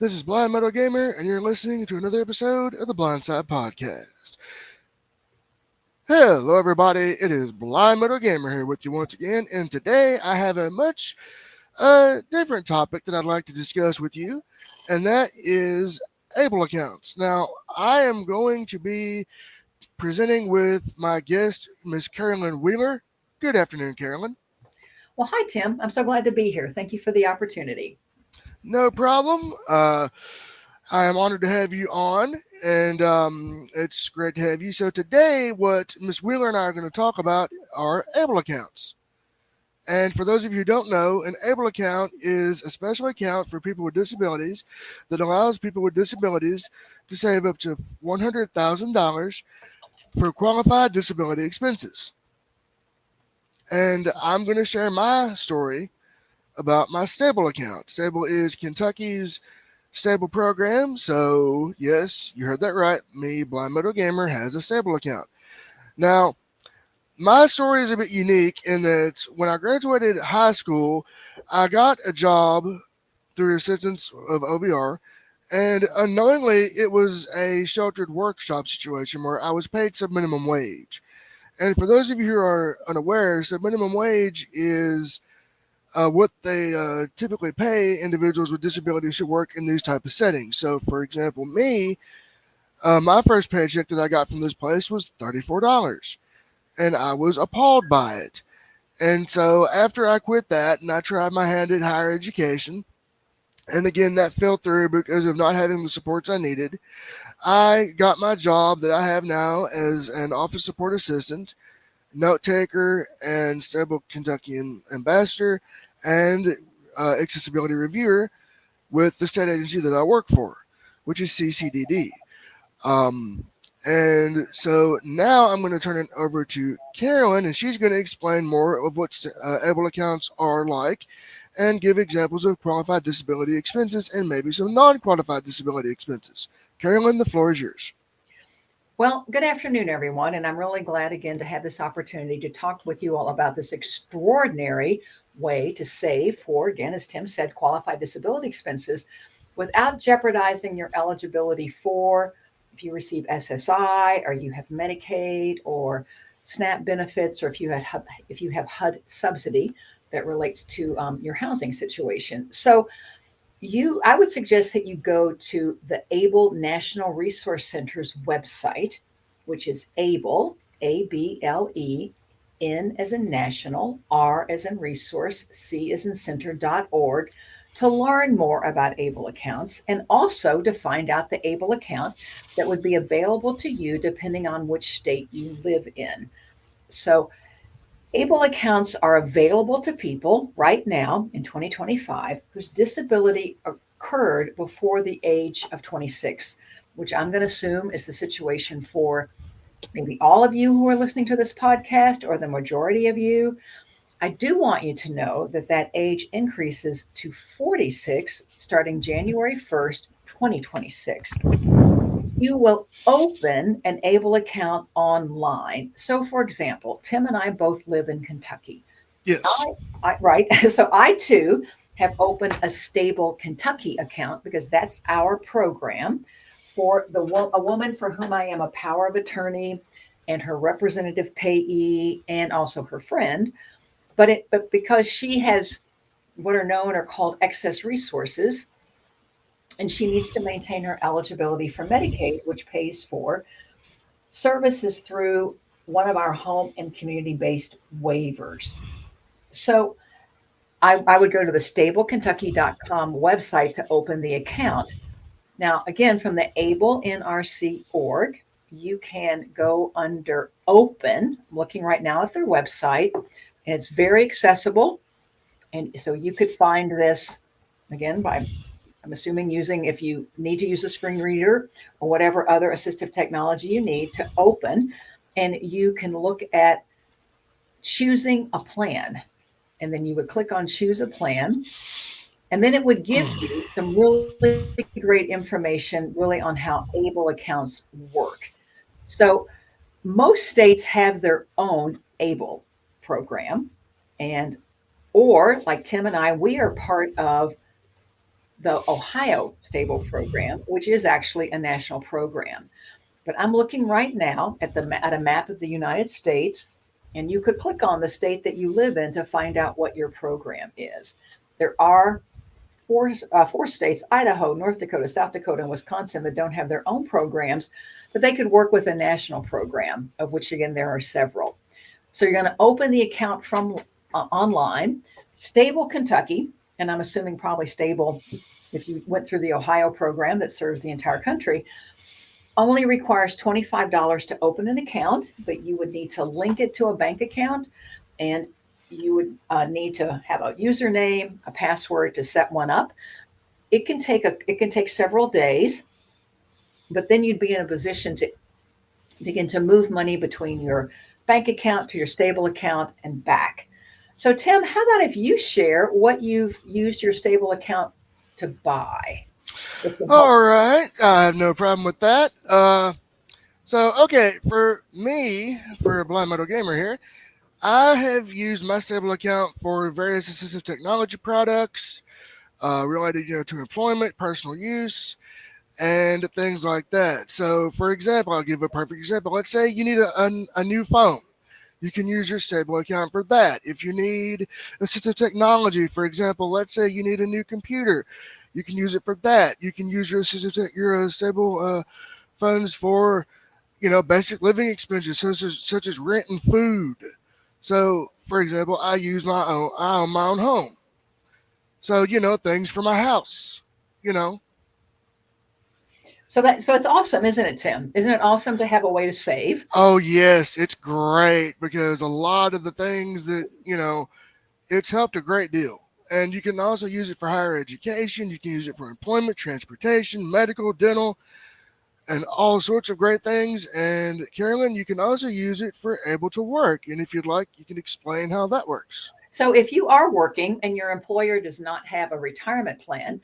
This is Blind Metal Gamer, and you're listening to another episode of the Blindside Podcast. Hello, everybody. It is Blind Metal Gamer here with you once again, and today I have a much different topic that I'd like to discuss with you, and that is Able accounts. Now, I am going to be presenting with my guest, Miss Carolyn Wheeler. Good afternoon, Carolyn. Well, hi, Tim. I'm so glad to be here. Thank you for the opportunity. No problem. I am honored to have you on, and it's great to have you. So today, what Miss Wheeler and I are going to talk about are able accounts. And for those of you who don't know, an able account is a special account for people with disabilities that allows people with disabilities to save up to $100,000 for qualified disability expenses. And I'm going to share my story about my Stable account. Stable is Kentucky's Stable program. So, yes, you heard that right. Me, Blind Metal Gamer, has a Stable account. Now, my story is a bit unique in that when I graduated high school, I got a job through assistance of OVR, and unknowingly, it was a sheltered workshop situation where I was paid sub-minimum wage. And for those of you who are unaware, sub-minimum wage is what they typically pay individuals with disabilities who work in these type of settings. So, for example, me, my first paycheck that I got from this place was $34, and I was appalled by it. And so, after I quit that, and I tried my hand at higher education, and again that fell through because of not having the supports I needed, I got my job that I have now as an office support assistant, note taker, and Stable Kentucky ambassador, and accessibility reviewer with the state agency that I work for, which is CCDD. Um, and so now I'm going to turn it over to Carolyn, and she's going to explain more of what able accounts are like and give examples of qualified disability expenses and maybe some non-qualified disability expenses. Carolyn, the floor is yours. Well, good afternoon, everyone. And I'm really glad again to have this opportunity to talk with you all about this extraordinary way to save for, again, as Tim said, qualified disability expenses without jeopardizing your eligibility for if you receive SSI or you have Medicaid or SNAP benefits, or if you have HUD subsidy that relates to your housing situation. So I would suggest that you go to the ABLE National Resource Center's website, which is ABLE, ABLE, N as in national, R as in resource, C as in center.org, to learn more about ABLE accounts and also to find out the ABLE account that would be available to you depending on which state you live in. So ABLE accounts are available to people right now in 2025 whose disability occurred before the age of 26, which I'm going to assume is the situation for maybe all of you who are listening to this podcast or the majority of you. I do want you to know that that age increases to 46 starting January 1st, 2026. You will open an ABLE account online. So, for example, Tim and I both live in Kentucky. Yes. Right. So I too have opened a Stable Kentucky account because that's our program for a woman for whom I am a power of attorney and her representative payee and also her friend. But because she has what are known or called excess resources, and she needs to maintain her eligibility for Medicaid, which pays for services through one of our home and community based waivers. So I would go to the stablekentucky.com website to open the account. Now, again, from the ABLE NRC org, you can go under open. I'm looking right now at their website, and it's very accessible. And so you could find this again by, I'm assuming, if you need to use a screen reader or whatever other assistive technology you need to open, and you can look at choosing a plan. And then you would click on choose a plan. And then it would give you some really great information, really, on how ABLE accounts work. So most states have their own ABLE program, and or like Tim and I, we are part of the Ohio Stable Program, which is actually a national program. But I'm looking right now at a map of the United States, and you could click on the state that you live in to find out what your program is. There are four states: Idaho, North Dakota, South Dakota, and Wisconsin, that don't have their own programs, but they could work with a national program, of which again there are several. So you're going to open the account from online. Stable Kentucky, and I'm assuming probably Stable, if you went through the Ohio program that serves the entire country, only requires $25 to open an account, but you would need to link it to a bank account, and you would need to have a username, a password to set one up. It can take several days, but then you'd be in a position to begin to move money between your bank account to your Stable account and back. So Tim, how about if you share what you've used your Stable account to buy? All right, I have no problem with that. Okay, for me, for a Blind Metal Gamer here, I have used my Stable account for various assistive technology products related, to employment, personal use, and things like that. So, for example, I'll give a perfect example. Let's say you need a new phone. You can use your Stable account for that. If you need assistive technology, for example, let's say you need a new computer, you can use it for that. You can use your Stable funds for, basic living expenses such as rent and food. So, for example, I own my own home. So, things for my house, you know. So it's awesome, isn't it, Tim? Isn't it awesome to have a way to save? Oh, yes, it's great because a lot of the things that, it's helped a great deal. And you can also use it for higher education. You can use it for employment, transportation, medical, dental, and all sorts of great things. And Carolyn, you can also use it for able to work. And if you'd like, you can explain how that works. So if you are working and your employer does not have a retirement plan,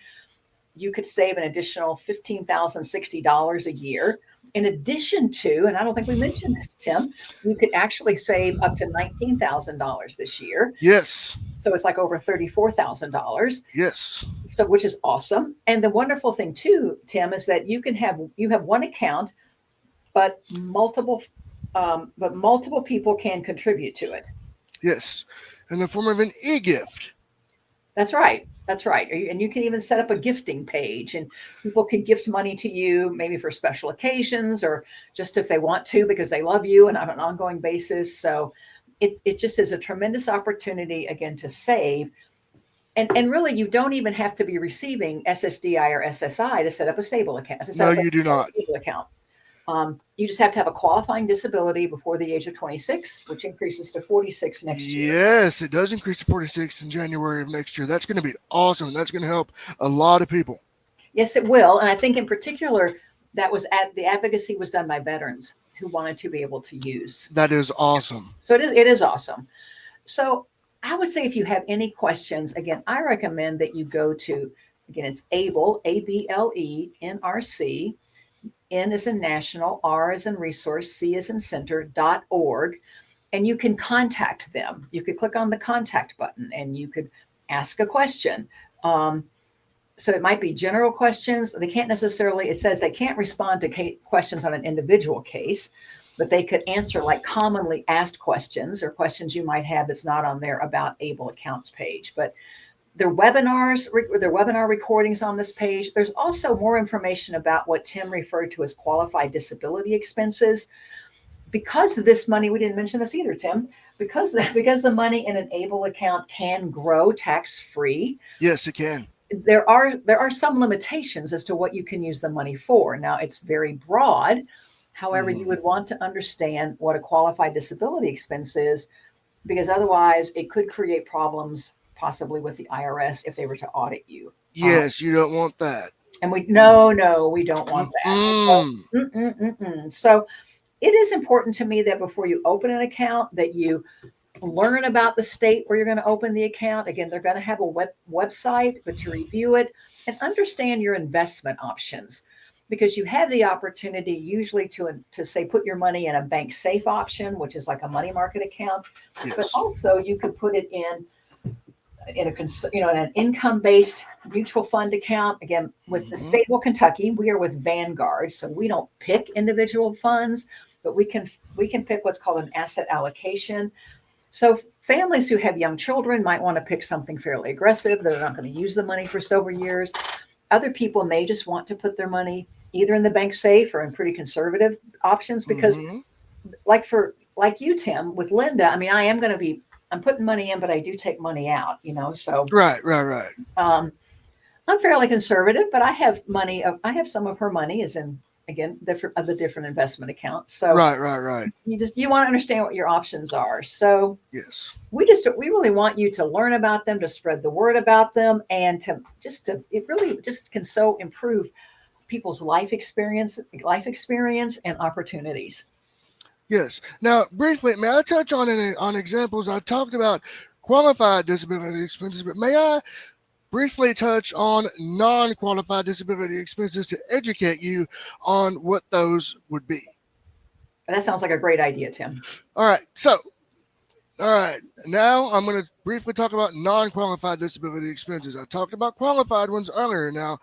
you could save an additional $15,060 a year. In addition to, and I don't think we mentioned this, Tim, you could actually save up to $19,000 this year. Yes. So it's like over $34,000. Yes. So, which is awesome. And the wonderful thing too, Tim, is that you have one account, but multiple people can contribute to it. Yes, in the form of an e-gift. That's right. That's right. And you can even set up a gifting page, and people can gift money to you, maybe for special occasions or just if they want to because they love you and on an ongoing basis. So it just is a tremendous opportunity, again, to save. And really, you don't even have to be receiving SSDI or SSI to set up a Stable account. No, you do not. Stable account. You just have to have a qualifying disability before the age of 26, which increases to 46 next year. Yes, it does increase to 46 in January of next year. That's going to be awesome. That's going to help a lot of people. Yes, it will. And I think in particular, the advocacy was done by veterans who wanted to be able to use. That is awesome. So it is awesome. So I would say if you have any questions, again, I recommend that you go to, again, it's ABLE, ABLE, NRC. N is in national, R is in resource, C is in center.org, and you can contact them. You could click on the contact button and you could ask a question. So it might be general questions. They can't necessarily, it says they can't respond to questions on an individual case, but they could answer like commonly asked questions or questions you might have that's not on their About ABLE accounts page. But their webinar recordings on this page. There's also more information about what Tim referred to as qualified disability expenses. Because this money, we didn't mention this either, Tim, because the money in an ABLE account can grow tax-free. Yes, it can. There are some limitations as to what you can use the money for. Now, it's very broad. However, you would want to understand what a qualified disability expense is, because otherwise it could create problems possibly with the IRS if they were to audit you. Yes, you don't want that. And we don't want that. So it is important to me that before you open an account, that you learn about the state where you're going to open the account. Again, they're going to have a website, but to review it and understand your investment options, because you have the opportunity usually to say put your money in a bank safe option, which is like a money market account, Yes. but also you could put it in in an income-based mutual fund account. Again, with the state of Kentucky, we are with Vanguard, so we don't pick individual funds, but we can pick what's called an asset allocation. So families who have young children might want to pick something fairly aggressive. They're not going to use the money for several years. Other people may just want to put their money either in the bank safe or in pretty conservative options because like you, Tim, with Linda, I mean, I'm putting money in, but I do take money out, so. Right. I'm fairly conservative, but I have some of her money is in, again, different investment accounts. So right. You want to understand what your options are. So yes, we really want you to learn about them, to spread the word about them, and it really just can so improve people's life experience and opportunities. Yes. Now, briefly, may I touch on examples? I talked about qualified disability expenses, but may I briefly touch on non-qualified disability expenses to educate you on what those would be? That sounds like a great idea, Tim. All right. Now I'm going to briefly talk about non-qualified disability expenses. I talked about qualified ones earlier. Now,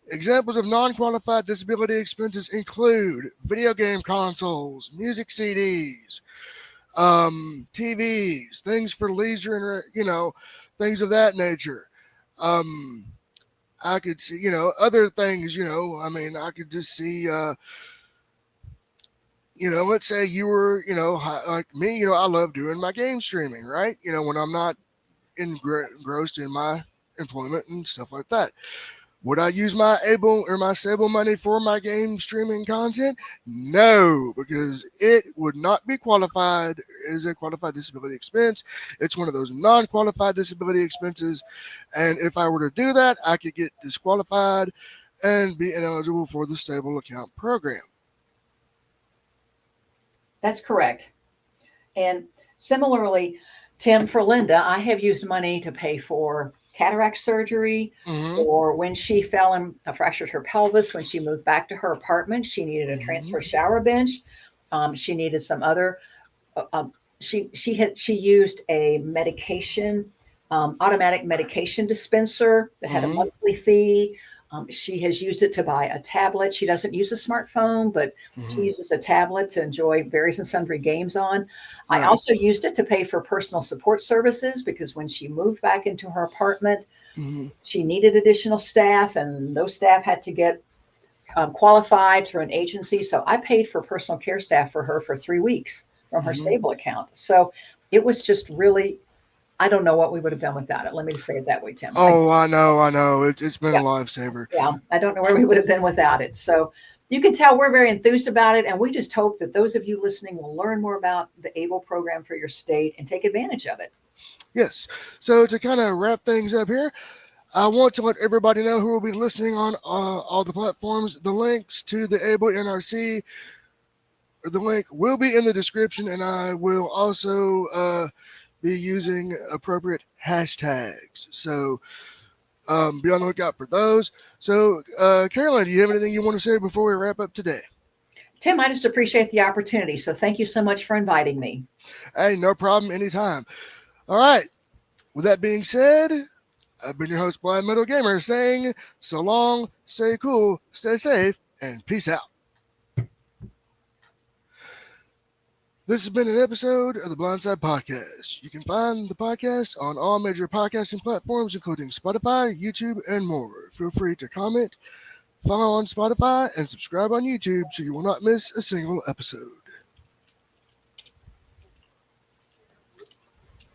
examples of non-qualified disability expenses include video game consoles, music CDs, TVs, things for leisure and, things of that nature. I could see, other things, I could just see, let's say you were, like me, I love doing my game streaming, right? When I'm not engrossed in my employment and stuff like that. Would I use my stable money for my game streaming content? No, because it would not be qualified as a qualified disability expense. It's one of those non-qualified disability expenses. And if I were to do that, I could get disqualified and be ineligible for the stable account program. That's correct. And similarly, Tim, for Linda, I have used money to pay for cataract surgery, or when she fell and fractured her pelvis, when she moved back to her apartment, she needed a transfer shower bench. She needed some other, she used a medication, automatic medication dispenser that had a monthly fee. She has used it to buy a tablet. She doesn't use a smartphone, but she uses a tablet to enjoy various and sundry games on. I also used it to pay for personal support services because when she moved back into her apartment, she needed additional staff, and those staff had to get qualified through an agency. So I paid for personal care staff for her for 3 weeks from her stable account. So it was just really, I don't know what we would have done without it. Let me just say it that way, Tim. Oh, I know. It's been a lifesaver. Yeah, I don't know where we would have been without it. So you can tell we're very enthused about it. And we just hope that those of you listening will learn more about the ABLE program for your state and take advantage of it. Yes. So to kind of wrap things up here, I want to let everybody know who will be listening on all the platforms. The links to the ABLE NRC, the link will be in the description, and I will also be using appropriate hashtags. So be on the lookout for those. So Caroline, do you have anything you want to say before we wrap up today? Tim, I just appreciate the opportunity. So thank you so much for inviting me. Hey, no problem. Anytime. All right. With that being said, I've been your host, Blind Metal Gamer, saying so long, stay cool, stay safe, and peace out. This has been an episode of the Blindside Podcast. You can find the podcast on all major podcasting platforms, including Spotify, YouTube, and more. Feel free to comment, follow on Spotify, and subscribe on YouTube so you will not miss a single episode.